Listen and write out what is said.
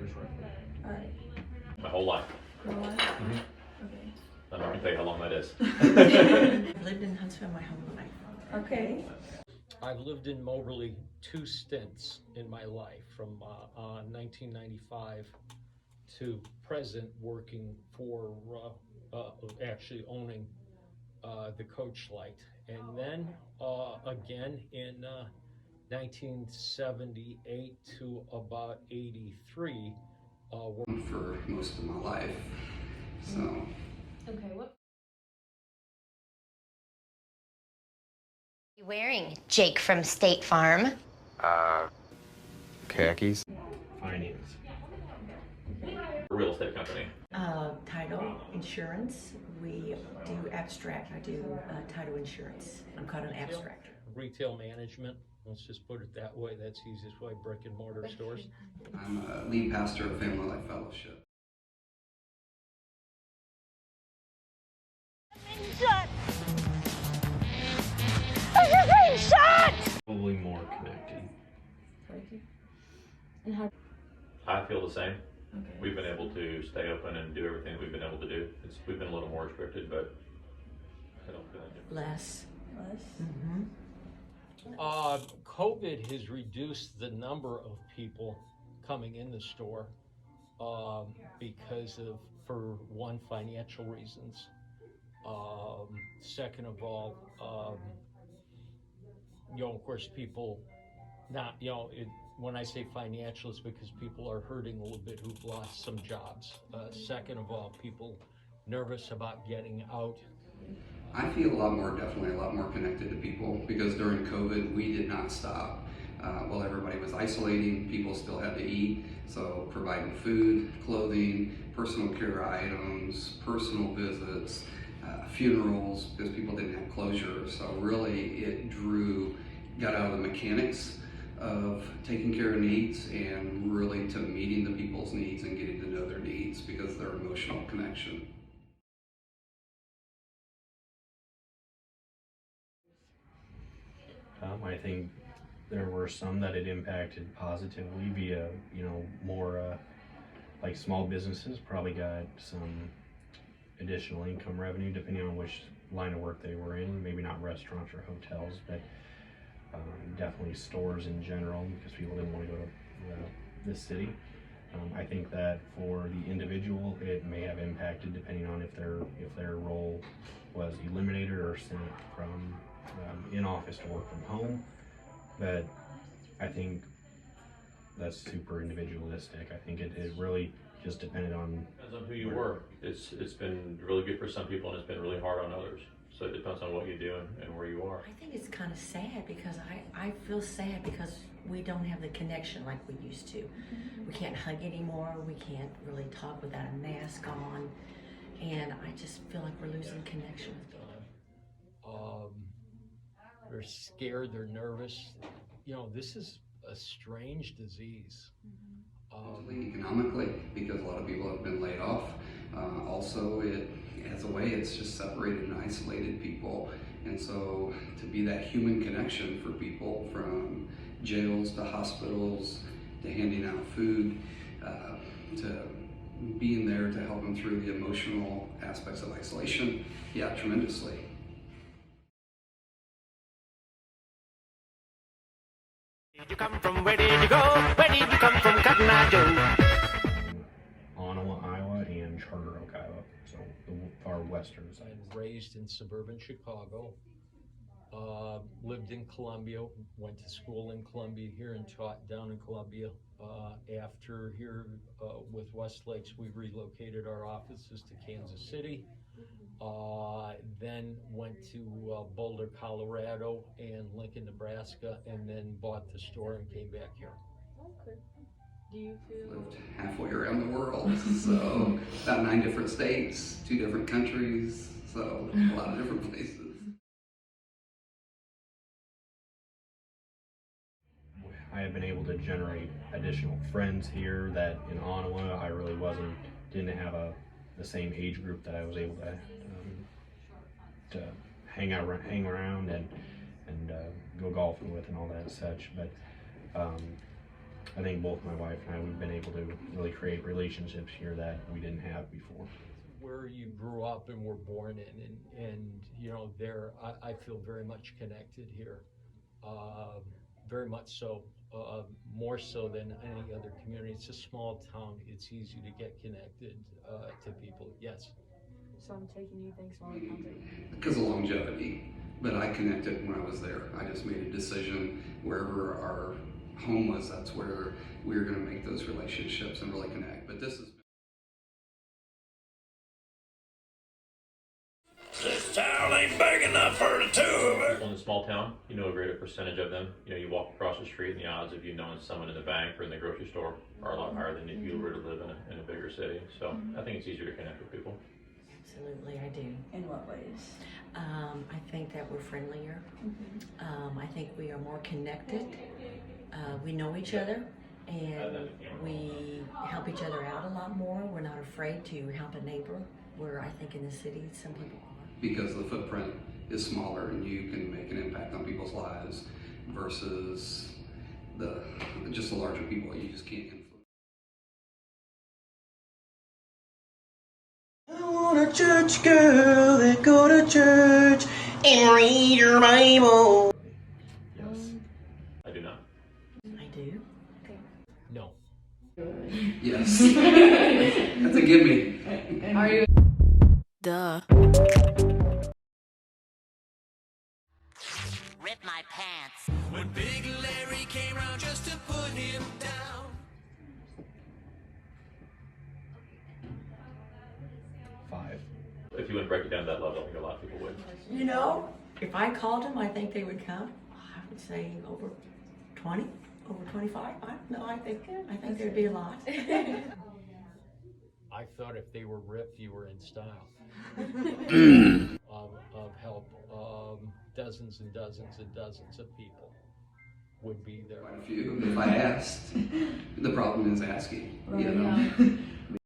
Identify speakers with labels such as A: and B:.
A: years roughly.
B: All right.
C: My whole life.
B: Your life?
A: Mm-hmm.
B: Okay.
C: I'm not gonna tell you how long that is.
D: I've lived in Huntsville my whole life.
B: Okay.
E: I've lived in Moberly 2 stints in my life, from 1995 to present, working for, actually owning the Coach Light. And then again in 1978 to about 83.
F: For most of my life, so.
G: Okay, what?
H: You wearing, Jake from State Farm?
A: Khakis. Finance.
C: A real estate company.
D: Title, insurance. We do abstract. I do title insurance. I'm called an abstractor.
E: Retail management, let's just put it that way. That's the easiest way, brick and mortar stores.
F: I'm a lead pastor of Family Life Fellowship.
A: Probably more connected.
G: And how?
C: I feel the same.
B: Okay.
C: We've been able to stay open and do everything we've been able to do. We've been a little more restricted, but I don't feel like it.
D: Less.
B: Less?
D: Mm-hmm.
E: COVID has reduced the number of people coming in the store because of, for one, financial reasons. Second of all, of course, people not, when I say financial, it's because people are hurting a little bit who've lost some jobs. Second of all, people nervous about getting out.
F: I feel definitely a lot more connected to people, because during COVID, we did not stop. While everybody was isolating, people still had to eat. So providing food, clothing, personal care items, personal visits, funerals, because people didn't have closure. So really it got out of the mechanics of taking care of needs and really to meeting the people's needs and getting to know their needs, because of their emotional connection.
A: I think there were some that it impacted positively via, more like small businesses probably got some additional income revenue depending on which line of work they were in. Maybe not restaurants or hotels, but definitely stores in general, because people didn't want to go to the city. I think that for the individual, it may have impacted depending on if their role was eliminated or sent from in office to work from home. But I think that's super individualistic. I think it really just depended on
C: Depends on who you were. It's been really good for some people and it's been really hard on others. So it depends on what you do and where you are.
D: I think it's kind of sad, because I feel sad because we don't have the connection like we used to. We can't hug anymore. We can't really talk without a mask on. And I just feel like we're losing connection with people.
E: They're scared, they're nervous. This is a strange disease.
F: Economically, because a lot of people have been laid off. Also, it's just separated and isolated people. And so to be that human connection for people, from jails to hospitals to handing out food, to being there to help them through the emotional aspects of isolation, yeah, tremendously.
I: Where did you come from? Where did you go? Where did you come from, Cotton Eye Joe?
A: Ottawa, Iowa, and Charter Oak, Iowa, so the far western side.
E: I'm raised in suburban Chicago, lived in Columbia, went to school in Columbia here and taught down in Columbia. After here with Westlakes, we relocated our offices to Kansas City. Then went to Boulder, Colorado, and Lincoln, Nebraska, and then bought the store and came back here.
G: Okay. Do you feel?
F: Lived halfway around the world, so about 9 different states, 2 different countries, so a lot of different places.
A: I have been able to generate additional friends here that in Ottawa I really didn't have the same age group that I was able to hang around and go golfing with and all that and such. But I think both my wife and I, we've been able to really create relationships here that we didn't have before.
E: Where you grew up and were born in, and you know, there, I feel very much connected here. Very much so, more so than any other community. It's a small town. It's easy to get connected to people. Yes.
G: So I'm taking you think smaller towns are.
F: Because of longevity. But I connected when I was there. I just made a decision wherever our home was, that's where we were going to make those relationships and really connect. But this is.
I: This town ain't big enough for the two of us.
C: People in a small town, you know a greater percentage of them. You know, you walk across the street and the odds of you knowing someone in the bank or in the grocery store are a lot higher than if you were to live in a bigger city. So I think it's easier to connect with people.
D: Absolutely, I do.
G: In what ways?
D: I think that we're friendlier. I think we are more connected. We know each other, and we help each other out a lot more. We're not afraid to help a neighbor, where I think in the city some people are.
F: Because the footprint is smaller and you can make an impact on people's lives versus just the larger people you just can't influence.
I: I want a church girl that go to church and read your Bible.
A: Yes.
C: I do not.
D: I do.
E: No.
F: Yes. That's a gimme.
G: Are you?
H: Duh.
B: Rip my pants.
I: When Big Larry came round just to put him down.
A: 5.
C: If you wouldn't break it down to that level, I think a lot of people would.
D: You know, if I called them, I think they would come. I would say over 20, over 25. I think there'd be a lot.
E: I thought if they were ripped, you were in style. Of help. Dozens and dozens and dozens of people would be there.
F: Quite a few if I asked. The problem is asking.
G: Right,
F: You know?
G: yeah.